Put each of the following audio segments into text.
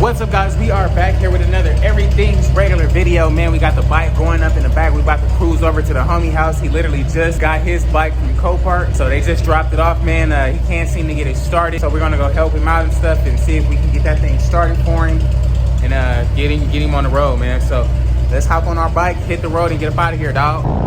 What's up, guys? We are back here with another Everything's Regular video. Man, we got the bike going up in the back. We about to cruise over to the homie house. He literally just got his bike from Copart, so they just dropped it off, man. He can't seem to get it started, so we're gonna go help him out and stuff and see if we can get that thing started for him and get him on the road, man. So let's hop on our bike, hit the road, and get up out of here, dog.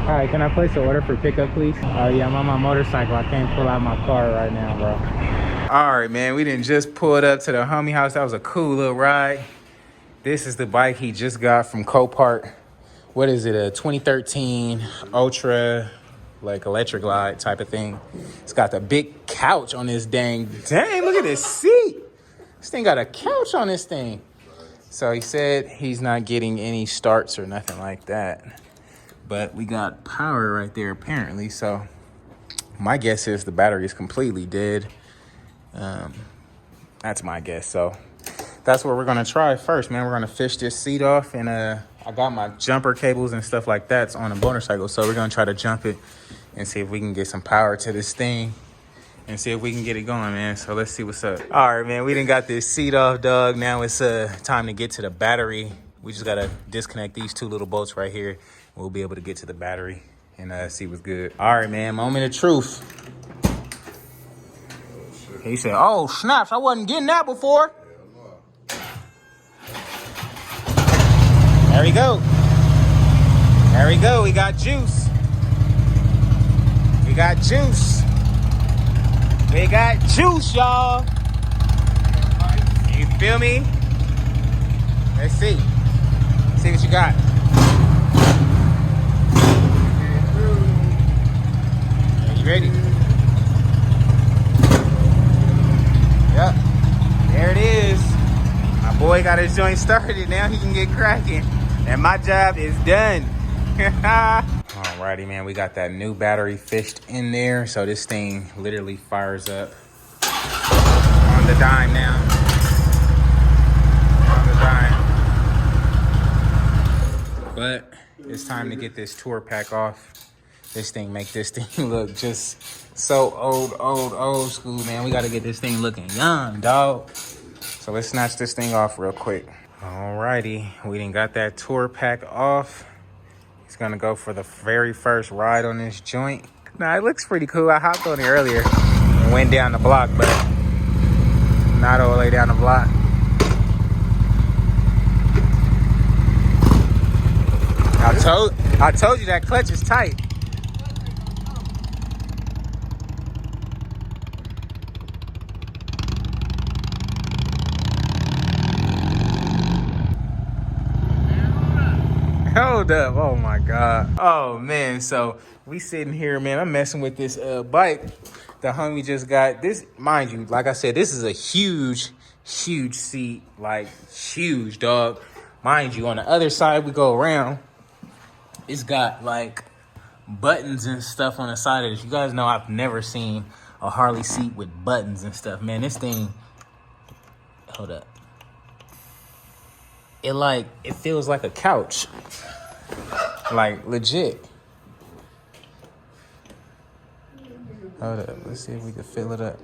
All right, can I place an order for pickup, please? Oh, yeah, I'm on my motorcycle. I can't pull out my car right now, bro. All right, man, we didn't just pull it up to the homie house. That was a cool little ride. This is the bike he just got from Copart. What is it, a 2013 Ultra, like electric glide type of thing. It's got the big couch on this dang, look at this seat. This thing got a couch on this thing. So he said he's not getting any starts or nothing like that. But we got power right there apparently, so my guess is the battery is completely dead. That's my guess, so that's what we're gonna try first, man. We're gonna fish this seat off, and I got my jumper cables and stuff like that on a motorcycle, so we're gonna try to jump it and see if we can get some power to this thing and see if we can get it going, man. So let's see what's up. All right, man, we done got this seat off, dog. Now it's time to get to the battery. We just gotta disconnect these two little bolts right here. We'll be able to get to the battery and see what's good. All right, man, moment of truth. He said, oh, snaps, I wasn't getting that before. There we go. There we go, we got juice. We got juice. We got juice, y'all. You feel me? Let's see. See what you got. You ready? Yep. There it is. My boy got his joint started. Now he can get cracking. And my job is done. Alrighty, man. We got that new battery fished in there. So this thing literally fires up on the dime now. On the dime. But It's time to get this tour pack off. This thing make this thing look just so old school, man. We gotta get this thing looking young, dog. So let's snatch this thing off real quick. Alrighty, we done got that tour pack off. He's gonna go for the very first ride on this joint. Nah, it looks pretty cool. I hopped on it earlier and went down the block, but not all the way down the block. I told you that clutch is tight. Hold up. Oh my God. Oh man. So we sitting here, man. I'm messing with this bike the homie just got. This, mind you, like I said, this is a huge seat. Like huge, dog. Mind you, on the other side we go around, it's got like buttons and stuff on the side of this. You guys know I've never seen a Harley seat with buttons and stuff. Man, this thing, hold up. It feels like a couch. Like legit. Hold up, let's see if we can fill it up.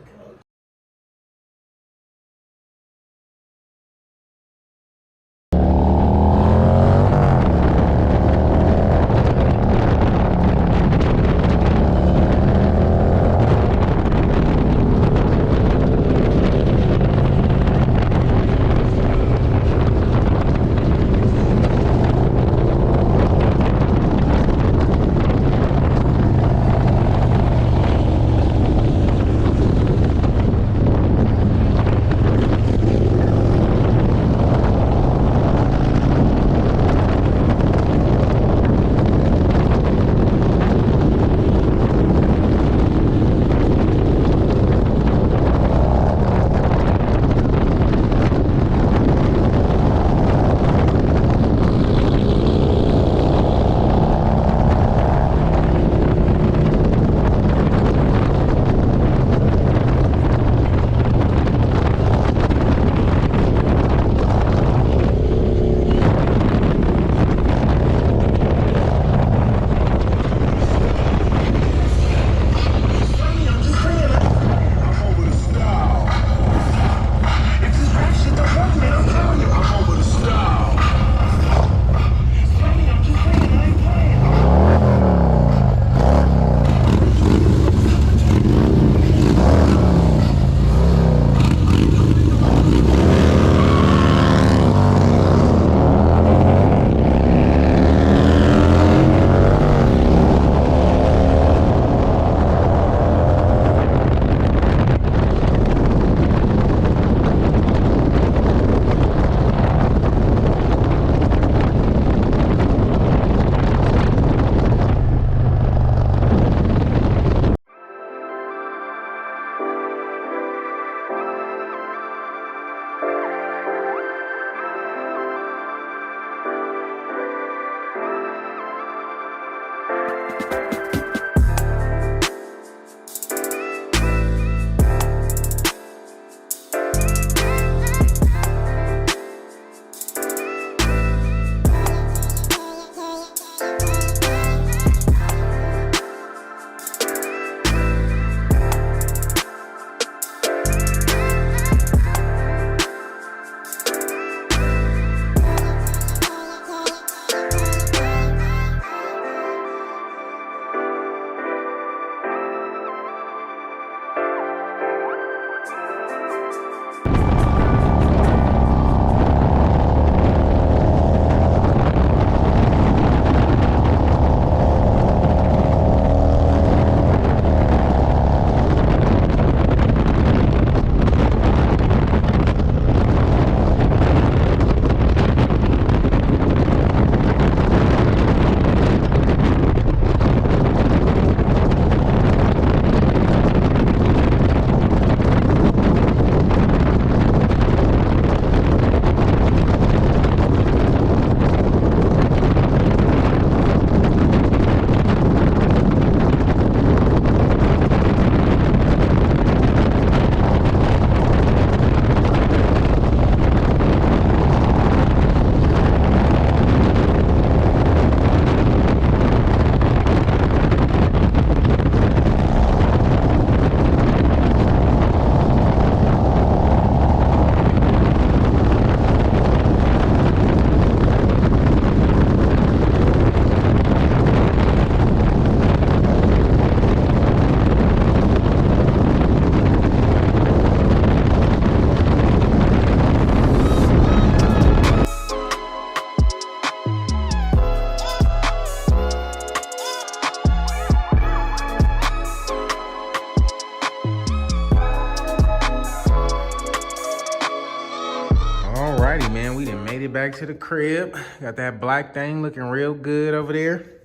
back to the crib. Got that black thing looking real good over there.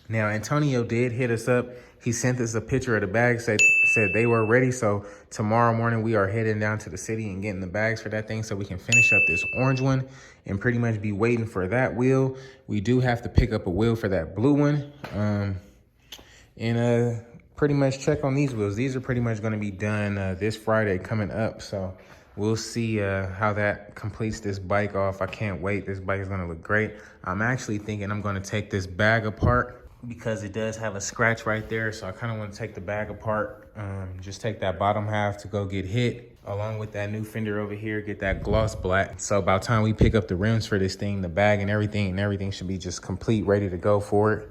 Now, Antonio did hit us up. He sent us a picture of the bags, said they were ready. So tomorrow morning, we are heading down to the city and getting the bags for that thing so we can finish up this orange one and pretty much be waiting for that wheel. We do have to pick up a wheel for that blue one. And pretty much check on these wheels. These are pretty much going to be done this Friday coming up. So we'll see how that completes this bike off. I can't wait. This bike is going to look great. I'm actually thinking I'm going to take this bag apart because it does have a scratch right there. So I kind of want to take the bag apart, just take that bottom half to go get hit along with that new fender over here, get that gloss black. So by the time we pick up the rims for this thing, the bag and everything should be just complete, ready to go for it.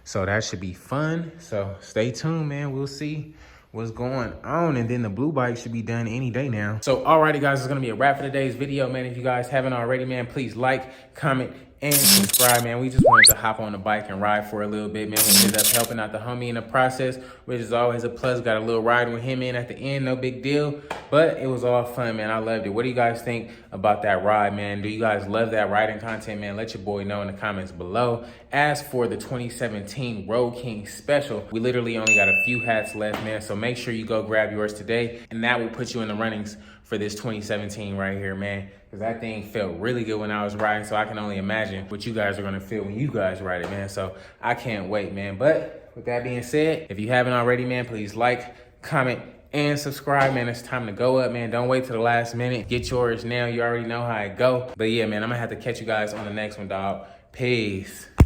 So that should be fun. So stay tuned, man. We'll see what's going on. And then the blue bike should be done any day now. So alrighty, guys, it's gonna be a wrap for today's video, man. If you guys haven't already, man, please like, comment, and subscribe, man. We just wanted to hop on the bike and ride for a little bit, man. We ended up helping out the homie in the process, which is always a plus. Got a little ride with him in at the end, no big deal. But it was all fun, man. I loved it. What do you guys think about that ride, man? Do you guys love that riding content, man? Let your boy know in the comments below. As for the 2017 Road King Special, we literally only got a few hats left, man. So make sure you go grab yours today, and that will put you in the runnings for this 2017 right here, man. Because that thing felt really good when I was riding, so I can only imagine what you guys are going to feel when you guys ride it, man. So I can't wait, man. But with that being said, if you haven't already, man, please like, comment, and subscribe, man. It's time to go up, man. Don't wait till the last minute. Get yours now. You already know how it go. But yeah, man, I'm going to have to catch you guys on the next one, dog. Peace.